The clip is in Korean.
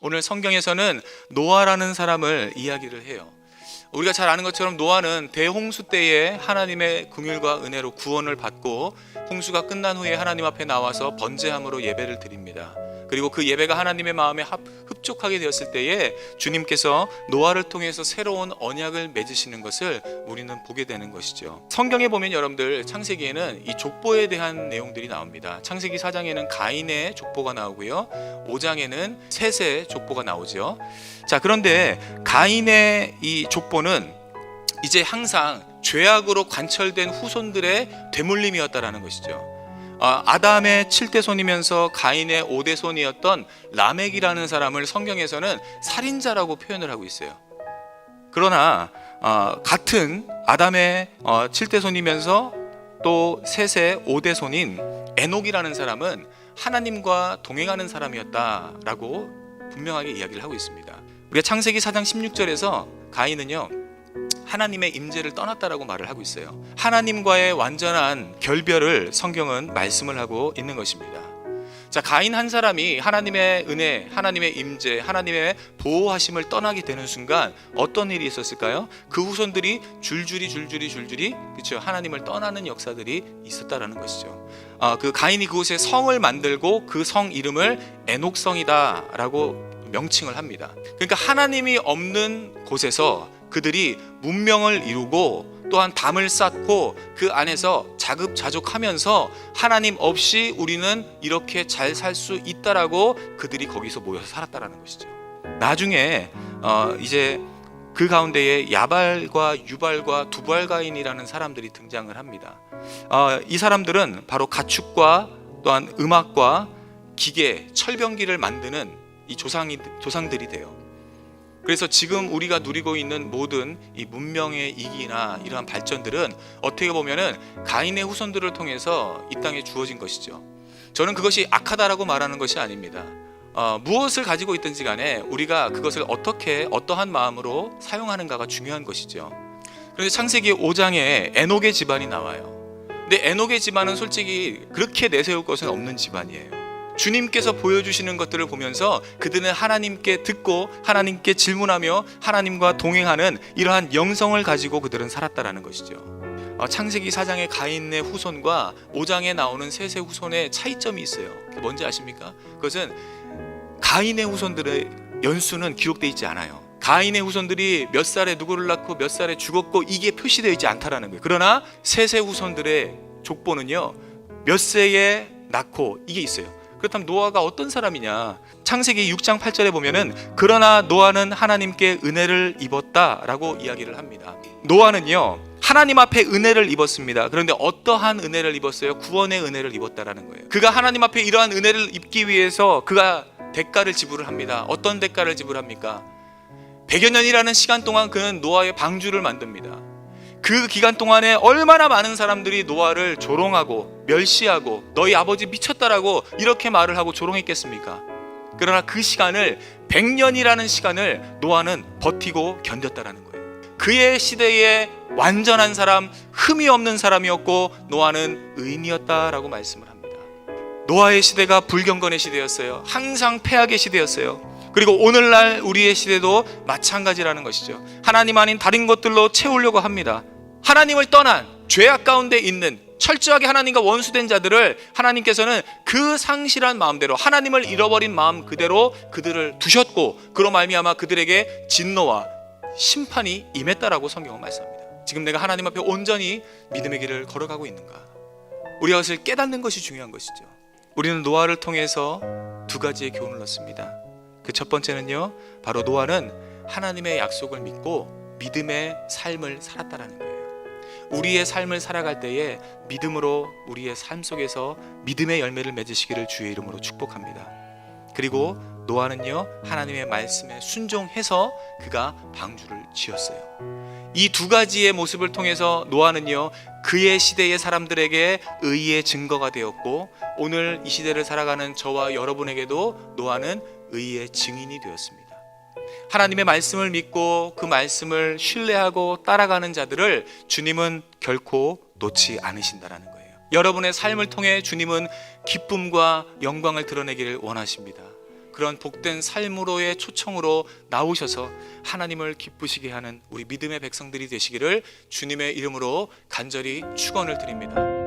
오늘 성경에서는 노아라는 사람을 이야기를 해요. 우리가 잘 아는 것처럼 노아는 대홍수 때에 하나님의 긍휼과 은혜로 구원을 받고 홍수가 끝난 후에 하나님 앞에 나와서 번제함으로 예배를 드립니다. 그리고 그 예배가 하나님의 마음에 흡족하게 되었을 때에 주님께서 노아를 통해서 새로운 언약을 맺으시는 것을 우리는 보게 되는 것이죠. 성경에 보면 여러분들 창세기에는 이 족보에 대한 내용들이 나옵니다. 창세기 4장에는 가인의 족보가 나오고요, 5장에는 셋의 족보가 나오죠. 자, 그런데 가인의 이 족보는 이제 항상 죄악으로 관철된 후손들의 되물림이었다라는 것이죠. 아담의 7대 손이면서 가인의 5대 손이었던 라멕이라는 사람을 성경에서는 살인자라고 표현을 하고 있어요. 그러나 같은 아담의 7대 손이면서 또 셋의 5대 손인 에녹이라는 사람은 하나님과 동행하는 사람이었다라고 분명하게 이야기를 하고 있습니다. 우리가 창세기 4장 16절에서 가인은요, 하나님의 임재를 떠났다라고 말을 하고 있어요. 하나님과의 완전한 결별을 성경은 말씀을 하고 있는 것입니다. 자, 가인 한 사람이 하나님의 은혜, 하나님의 임재, 하나님의 보호하심을 떠나게 되는 순간 어떤 일이 있었을까요? 그 후손들이 줄줄이 그렇죠, 하나님을 떠나는 역사들이 있었다라는 것이죠. 그 가인이 그곳에 성을 만들고 그 성 이름을 에녹성이다라고 명칭을 합니다. 그러니까 하나님이 없는 곳에서 그들이 문명을 이루고 또한 담을 쌓고 그 안에서 자급자족하면서 하나님 없이 우리는 이렇게 잘 살 수 있다라고 그들이 거기서 모여서 살았다라는 것이죠. 나중에 이제 그 가운데에 야발과 유발과 두발가인이라는 사람들이 등장을 합니다. 이 사람들은 바로 가축과 또한 음악과 기계, 철병기를 만드는 이 조상들이 돼요. 그래서 지금 우리가 누리고 있는 모든 이 문명의 이기나 이러한 발전들은 어떻게 보면은 가인의 후손들을 통해서 이 땅에 주어진 것이죠. 저는 그것이 악하다라고 말하는 것이 아닙니다. 무엇을 가지고 있든지 간에 우리가 그것을 어떠한 마음으로 사용하는가가 중요한 것이죠. 그런데 창세기 5장에 에녹의 집안이 나와요. 근데 에녹의 집안은 솔직히 그렇게 내세울 것은 없는 집안이에요. 주님께서 보여주시는 것들을 보면서 그들은 하나님께 듣고 하나님께 질문하며 하나님과 동행하는 이러한 영성을 가지고 그들은 살았다라는 것이죠. 창세기 4장의 가인의 후손과 5장에 나오는 셋의 후손의 차이점이 있어요. 뭔지 아십니까? 그것은 가인의 후손들의 연수는 기록되어 있지 않아요. 가인의 후손들이 몇 살에 누구를 낳고 몇 살에 죽었고 이게 표시되어 있지 않다라는 거예요. 그러나 셋의 후손들의 족보는요, 몇 세에 낳고 이게 있어요. 그렇다면 노아가 어떤 사람이냐? 창세기 6장 8절에 보면은 그러나 노아는 하나님께 은혜를 입었다라고 이야기를 합니다. 노아는요, 하나님 앞에 은혜를 입었습니다. 그런데 어떠한 은혜를 입었어요? 구원의 은혜를 입었다라는 거예요. 그가 하나님 앞에 이러한 은혜를 입기 위해서 그가 대가를 지불을 합니다. 어떤 대가를 지불합니까? 100여 년이라는 시간 동안 그는 노아의 방주를 만듭니다. 그 기간 동안에 얼마나 많은 사람들이 노아를 조롱하고 멸시하고 너희 아버지 미쳤다라고 이렇게 말을 하고 조롱했겠습니까? 그러나 그 시간을 100년이라는 시간을 노아는 버티고 견뎠다라는 거예요. 그의 시대에 완전한 사람, 흠이 없는 사람이었고 노아는 의인이었다라고 말씀을 합니다. 노아의 시대가 불경건의 시대였어요. 항상 패악의 시대였어요. 그리고 오늘날 우리의 시대도 마찬가지라는 것이죠. 하나님 아닌 다른 것들로 채우려고 합니다. 하나님을 떠난 죄악 가운데 있는 철저하게 하나님과 원수된 자들을 하나님께서는 그 상실한 마음대로 하나님을 잃어버린 마음 그대로 그들을 두셨고 그로 말미암아 그들에게 진노와 심판이 임했다라고 성경은 말씀합니다. 지금 내가 하나님 앞에 온전히 믿음의 길을 걸어가고 있는가? 우리가 그것을 깨닫는 것이 중요한 것이죠. 우리는 노아를 통해서 두 가지의 교훈을 얻습니다. 그 첫 번째는요, 바로 노아는 하나님의 약속을 믿고 믿음의 삶을 살았다라는 거예요. 우리의 삶을 살아갈 때에 믿음으로 우리의 삶 속에서 믿음의 열매를 맺으시기를 주의 이름으로 축복합니다. 그리고 노아는요, 하나님의 말씀에 순종해서 그가 방주를 지었어요. 이 두 가지의 모습을 통해서 노아는요, 그의 시대의 사람들에게 의의 증거가 되었고 오늘 이 시대를 살아가는 저와 여러분에게도 노아는 의의 증인이 되었습니다. 하나님의 말씀을 믿고 그 말씀을 신뢰하고 따라가는 자들을 주님은 결코 놓지 않으신다라는 거예요. 여러분의 삶을 통해 주님은 기쁨과 영광을 드러내기를 원하십니다. 그런 복된 삶으로의 초청으로 나오셔서 하나님을 기쁘시게 하는 우리 믿음의 백성들이 되시기를 주님의 이름으로 간절히 축원을 드립니다.